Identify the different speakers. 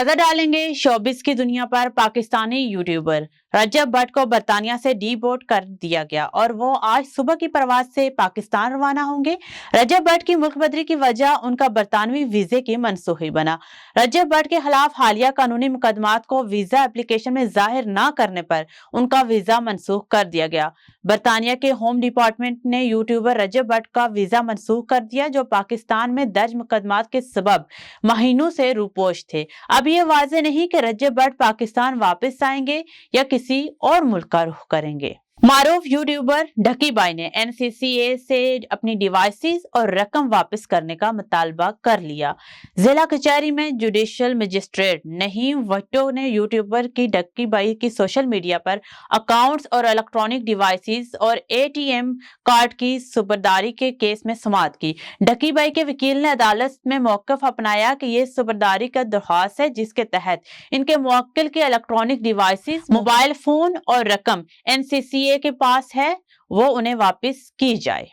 Speaker 1: नजर डालेंगे शोबिस की दुनिया पर। पाकिस्तानी यूट्यूबर रजब भट्ट को बरतानिया से डीपोर्ट कर दिया गया और वो आज सुबह की परवाज से पाकिस्तान रवाना होंगे। रजब भट्ट की मुल्क बदली की वजह उनका बरतानवी वीजे की मनसूखी बना। रजब भट्ट के खिलाफ हालिया कानूनी मुकदमात को वीजा एप्लीकेशन में जाहिर न करने पर उनका वीजा मनसूख कर दिया गया। बरतानिया के होम डिपार्टमेंट ने यूट्यूबर रजब भट्ट का वीजा मनसूख कर दिया, जो पाकिस्तान में दर्ज मुकदमात के सबब महीनों से रूपोश थे। अब ये वाज़ेह नहीं कि रजब भट्ट पाकिस्तान वापस आएंगे या किसी और मुल्क का रुख करेंगे। मारूफ यूट्यूबर ढकी बाई ने NCCA से अपनी डिवाइसेस और रकम वापस करने का मुतालबा कर लिया। जिला कचहरी में जुडिशियल मजिस्ट्रेट नहीम भट्टो ने यूट्यूबर की ढकी बाई की सोशल मीडिया पर अकाउंट्स और इलेक्ट्रॉनिक डिवाइसेस और ATM कार्ड की सुबरदारी के केस में समाअत की। ढकी बाई के वकील ने अदालत में मौक़िफ़ अपनाया कि ये सुबरदारी का दरख्वास्त है, जिसके तहत इनके मुवक्किल के इलेक्ट्रॉनिक डिवाइसेस, मोबाइल फोन और रकम NCCA के पास है, वो उन्हें वापस की जाए।